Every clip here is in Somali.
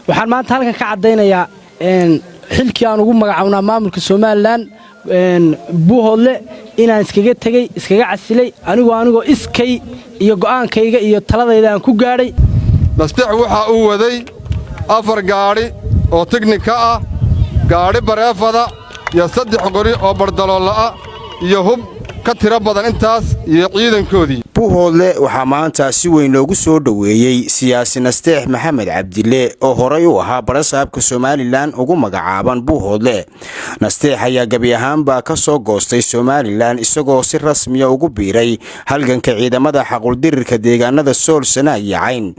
waxaan maanta halkan ka cadeynayaa xilkii aan ugu magacawnaa maamulka Soomaaliland buuhoodle inaan iskaga tagay iskaga casilay anigoo iskay iyo go'aankayga iyo taladayda aan ku gaaray Nasteex waxa uu waday 4 gaari oo teknika ah gaari bareefada iyo 3 qori oo bardalool ah iyo hub ka tira badan intaas iyo ciidankoodii buuhoodle waxaa maanta si weyn loogu soo dhaweeyay siyaasi Nasteex Maxamed Cabdille oo horay u ahaa barasaabka Soomaaliland ugu magacaaban buuhoodle Nasteex ayaa gabi ahaanba ka soo goostay Soomaaliland isagoo si rasmi ah ugu biiray halganka ciidamada xaqul-dirirka deegaanada Sool Sanaag iyo Cayn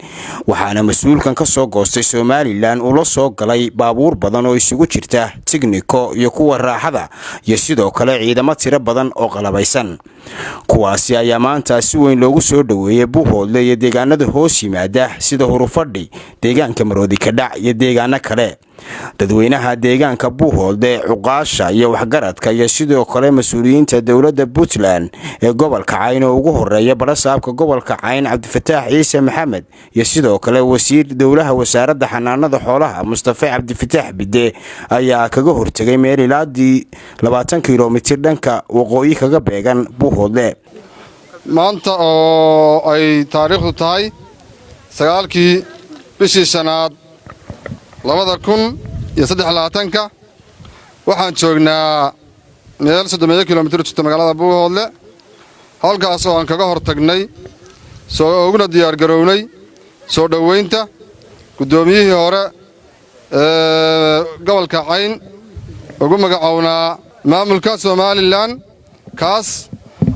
waxaana mas'uulkan ka soo goostay Soomaaliland uu la soo galay baabuur badan oo isugu jirta tikniko iyo kuwa raaxada iyo sidoo kale ciidamo tiro badan oo qalabaysan kuwaasi ayaa maanta si weyn loogu soo dhaweeyay buuhoodle iyo deegaanada hoos yimaada sida Hurufadhi deegaanka Maroodi ka dhac iyo deegaano kale dadweynaha deegaanka buuhoodle cuqaasha iyo waxgaradka iyo sidoo kale mas'uuliyiinta dawladda Puntland ee gobolka Cayn oo ugu horeeya barasaabka gobolka Cayn Cabdifataax Ciise Maxamed iyo sidoo kale wasiir dawlaha wasaaradda xanaanada xoolaha Mustafa Cabdifataax Bide ayaa kaga hortagay meel ilaadii 20 kiiloomitir dhanka waqooyi kaga beegan buuhoodle maanta oo ay taariikhdu tahay 9kii bishii shanaad 2023 waxaan joognaa meel 3 kiiloomitir u jirta magaalada buuhoodle halkaas oo aan kaga hortagnay soo uguna diyaar garownay soo dhaweynta gudoomiyihii hore gobolka Cayn ugu magacawnaa maamulka Soomaaliland kaas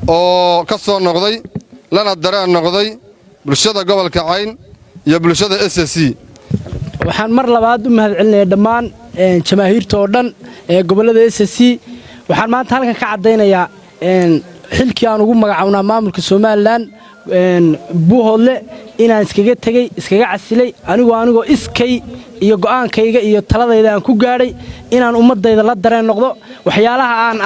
oo ka soo noqday lana dareen noqday bulshada gobolka Cayn iyo bulshada SSC waxaan mar labaad u mahadcelinayaa dhammaan jamaahiirta oo dhan ee gobolada SSC waxaan maanta halkan ka cadeynayaa xilkii aan ugu magacawnaa maamulka Soomaaliland buuhoodle inaan iskaga tagay iskaga casilay anigoo iskay iyo go'aankayga iyo taladayda aan ku gaaray inaan ummadayda la dareen noqdo waxyaalaha aan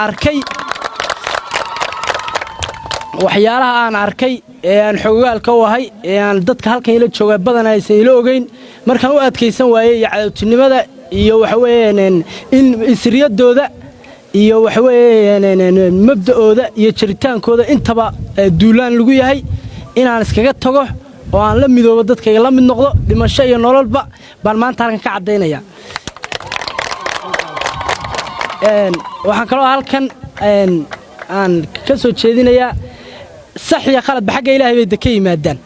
arkay ee aan xogaalka u ahay ee aan dadka halkan ila jooga badan aysan ila ogeyn markaan u adkaysan waayay iyo cadawtinimada iyo waxa weeyaan in isriyadooda iyo waxa weeyaan mabda'ooda iyo jiritaankooda intaba duulaan lagu yahay inaan iskaga tago oo aan la midoobo dadkayga la mid noqdo dhimasho iyo nololba baan maanta halkan ka cadeynaya waxaan kaloo halkan aan ka soo jeedinayaa sax iyo qalad xagga Ilaahay bay ka yimaadaan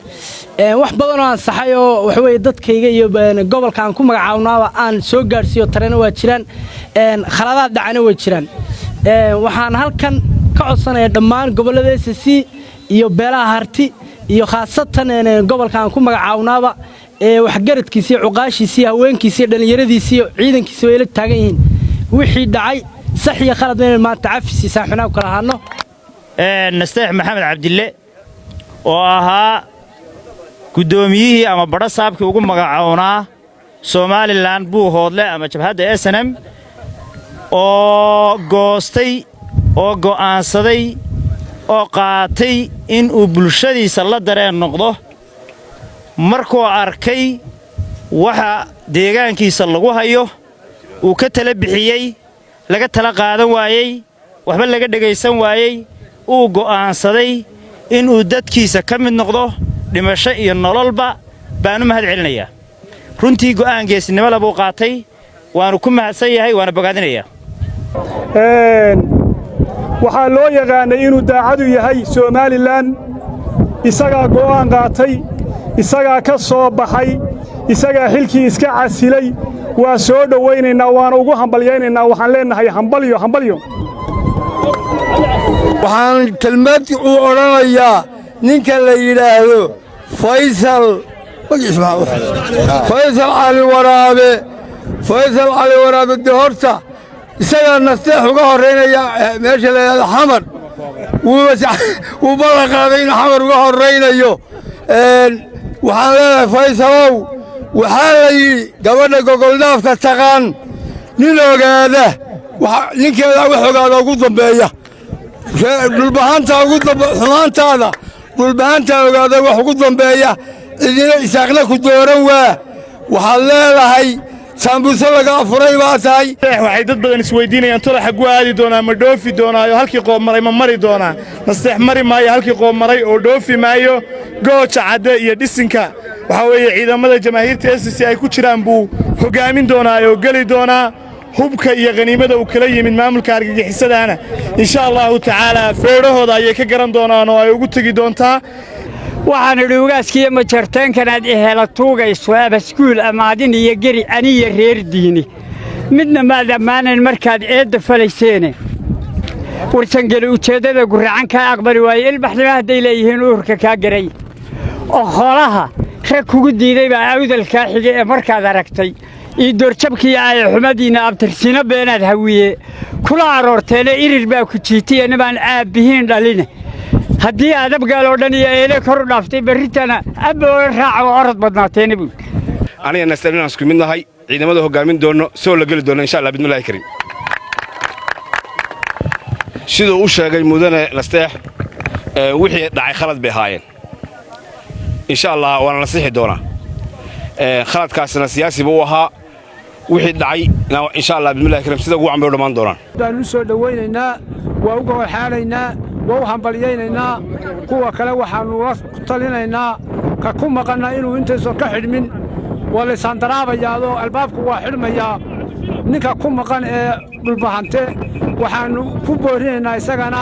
wax badan oo aan saxay oo wax weey dadkayga iyo gobolka aan ku magacaawnaa aan soo gaarsiyo tareena waa jiraan khaladaad dhacana way jiraan waxaan halkan ka codsanayaa dhammaan gobolada SSC iyo beelaha harti iyo khaasatan gobolka aan ku magacaawnaa waxgaradkiisa iyo cuqaashiisa iyo haweenkiisa iyo dhalinyaradiisa iyo ciidankiisa way la taagan yihiin wixii dhacay sax iyo qalad inaan maanta cafis saaxinaab kala haano Nasteex Maxamed Cabdille oo ahaa gudoomiyihii ama barasaabkii ugu magacawnaa Soomaaliland buuhoodle ama jabhadda SNM oo goostay oo go'aansaday oo qaatay in uu bulshadiisa la dareen noqdo markuu arkay waxa deegaankiisa lagu hayo uu ka tala bixiyay laga tala qaadan waayay waxba laga dhageysan waayay uu go'aansaday in uu dadkiisa ka mid noqdo dhimasho iyo nololba baan u mahadcelinayaa runtii go'aan geesinimo laba qaatay waanu ku mahadsan yahay waana bogaadinayaa waxaa loo yaqaanay inuu daacadu yahay Soomaaliland isagaa go'aan qaatay isagaa ka soo baxay isagaa xilkii iska casilay waa soo dhaweynaynaa waana ugu hambalyaynaynaa waxaan leenahay hambalyo waxaan kelmad u oranayaa ninka la yiraahdo Faysal cali waraabe horta isaga Nasteex uga horeynaya meesha la yiraahdo xamar uu ballan qaaday in xamar uga horeynayo waxaan leeyahay Faysalow waxaa la yiri gabadha gogoldhaafka taqaan nin ogaada ninkeeda wax ogaada ugu dambeeya dhulbahanta ugu xumaantaada dhulbahanta ogaada wax ugu dambeeya idina isaaqna ku dooran waa waxaad leedahay saambuuse laga afuray baa tahay waxay dad badan isweydiinayaan tolo xaguu aadi doonaa ma dhoofi doonaayo halkii qoob maray ma mari doonaa nasteex mari maayo halkii qoob maray oo dhoofi maayo gooja cadde iyo dhisinka waxaa weeye ciidamada jamaahiirta SSC ay ku jiraan buu hogaamin doonaa oo geli doonaa hubka iyo qaniimada uu kala yimid maamulka argagixisadaana insha Allahu tacaala feerahooda ayay ka garan doonaan oo ay ugu tagi doontaa waxaan idhi ugaaskiiyo majarteenkanaad ihela tuugayso abaskuul amaadin iyo geri aniyo reer diini midna maad ammaanayn markaad eedda falayseene warsangeli ujeeddada guracan kaa aqbali waaye ilbaxnimo hadday leeyihiin uurka kaa garay oo xoolaha rag kugu diiday baa awdalkaa xigay ee markaad aragtay iyo doorjabkiiyo aayaxumadiinna abtirsiino beenaad hawiye kula aroorteene irir baa ku jiitay inabaan aabbihiin dhaline haddii adab gaal oo dhan iyo eele kor u dhaaftay berritana abba oo raaca oo orod badnaateena buu aniga nasteex inaan isku mid nahay ciidamada hogaamin doono soo la geli doono insha Allah bidmillaahi kariim sidoo uu sheegay mudane nasteex wixii dhacay khalad bay ahaayeen insha Allah waana la sixi doonaa khaladkaasna siyaasi buu ahaa wixii dhacay insha Allah bidmillaahi kariim sida ugu cambeeyo dhamaan doonaan baan soo dhaweynaynaa waa uga waxaanaynaa waa hambaliyaynaynaa kuwa kale waxaanu la talinaynaa ka ku maqana inuu intaysan ka xidhmin waa la saandaraabayaado albaabku waa xidhmayaa ninka ku maqan ee dhulbahante waxaanu ku boorinaynaa isagana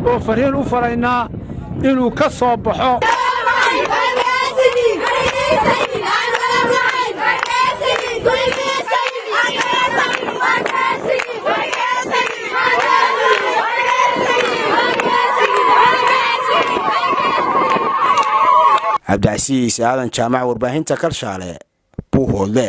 oo fariin u faraynaa inuu ka soo baxo cabdicasiis aadan jaamac warbaahinta Kalshaale Buuhoodle.